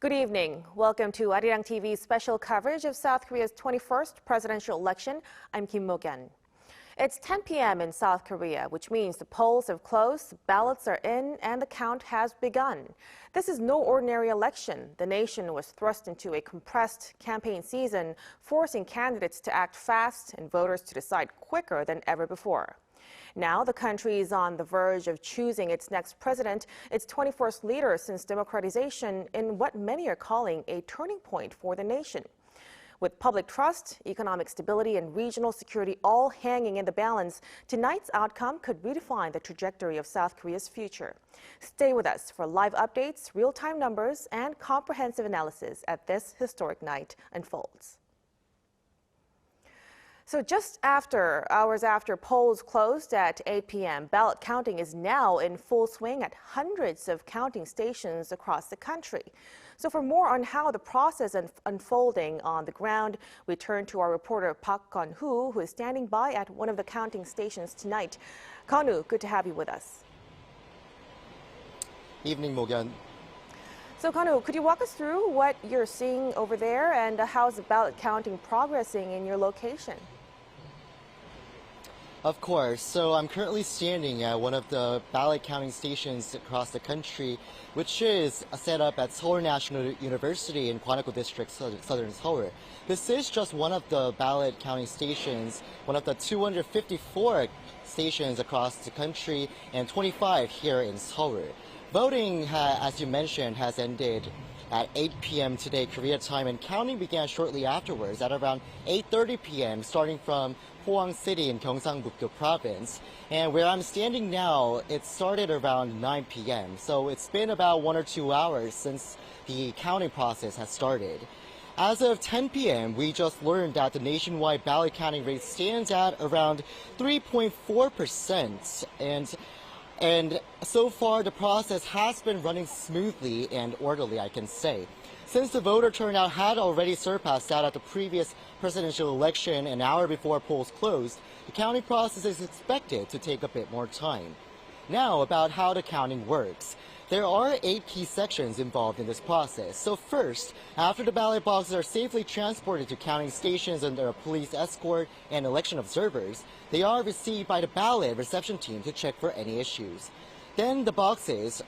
Good evening. Welcome to Arirang TV's special coverage of South Korea's 21st presidential election. I'm Mok-yeon. It's 10 p.m. in South Korea, which means the polls have closed, ballots are in, and the count has begun. This is no ordinary election. The nation was thrust into a compressed campaign season, forcing candidates to act fast and voters to decide quicker than ever before. Now, the country is on the verge of choosing its next president, its 21st leader since democratization, in what many are calling a turning point for the nation. With public trust, economic stability, and regional security all hanging in the balance, tonight's outcome could redefine the trajectory of South Korea's future. Stay with us for live updates, real-time numbers, and comprehensive analysis as this historic night unfolds. So just hours after polls closed at 8 p.m., ballot counting is now in full swing at hundreds of counting stations across the country. So for more on how the process is unfolding on the ground, we turn to our reporter Park Kun-woo, who is standing by at one of the counting stations tonight. Kun-woo, good to have you with us. Evening, Mok-yeon. So Kun-woo, could you walk us through what you're seeing over there and how's the ballot counting progressing in your location? Of course. So I'm currently standing at one of the ballot counting stations across the country, which is set up at Seoul National University in Gwanak-gu District, southern Seoul. This is just one of the ballot counting stations, one of the 254 stations across the country and 25 here in Seoul. Voting, as you mentioned, has ended at 8 p.m. today, Korea time, and counting began shortly afterwards at around 8:30 p.m., starting from Pohang City in Gyeongsangbuk-do Province. And where I'm standing now, it started around 9 p.m., so it's been about 1 or 2 hours since the counting process has started. As of 10 p.m., we just learned that the nationwide ballot counting rate stands at around 3.4%, and so far, the process has been running smoothly and orderly, I can say. Since the voter turnout had already surpassed that at the previous presidential election an hour before polls closed, the counting process is expected to take a bit more time. Now, about how the counting works. There are 8 key sections involved in this process. So first, after the ballot boxes are safely transported to counting stations under a police escort and election observers, they are received by the ballot reception team to check for any issues. Then the boxes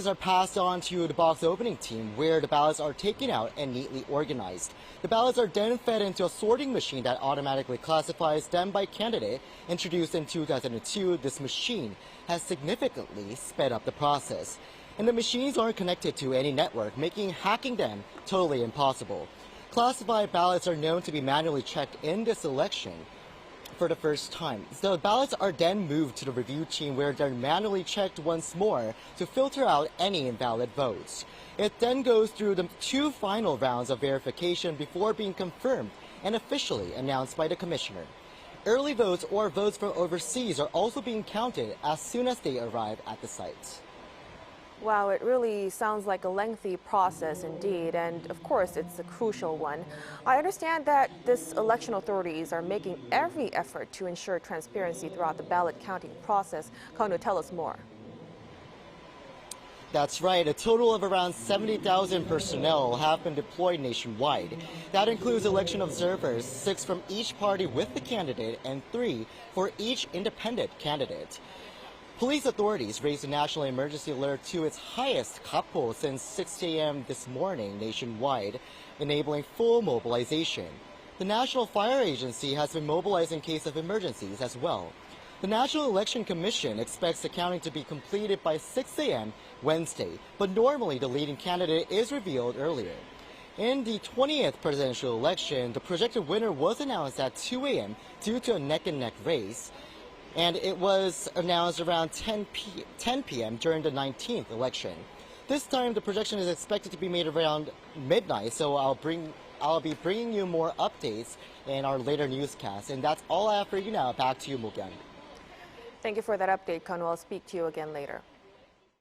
are passed on to the box opening team, where the ballots are taken out and neatly organized. The ballots are then fed into a sorting machine that automatically classifies them by candidate. Introduced in 2002, this machine has significantly sped up the process. And the machines aren't connected to any network, making hacking them totally impossible. Classified ballots are known to be manually checked in this election for the first time. So the ballots are then moved to the review team, where they're manually checked once more to filter out any invalid votes. It then goes through the 2 final rounds of verification before being confirmed and officially announced by the commissioner. Early votes or votes from overseas are also being counted as soon as they arrive at the site. Wow, it really sounds like a lengthy process indeed, and of course it's a crucial one. I understand that this election authorities are making every effort to ensure transparency throughout the ballot counting process. Kun-woo, tell us more. That's right. A total of around 70,000 personnel have been deployed nationwide. That includes election observers, 6 from each party with the candidate and 3 for each independent candidate. Police authorities raised the national emergency alert to its highest kappo since 6 a.m. this morning nationwide, enabling full mobilization. The National Fire Agency has been mobilized in case of emergencies as well. The National Election Commission expects the counting to be completed by 6 a.m. Wednesday, but normally the leading candidate is revealed earlier. In the 20th presidential election, the projected winner was announced at 2 a.m. due to a neck-and-neck race, and it was announced around 10 p.m. during the 19th election. This time, the projection is expected to be made around midnight, so I'll be bringing you more updates in our later newscast. And that's all I have for you now. Back to you, Mok-yeon. Thank you for that update, Kun-woo. I'll speak to you again later.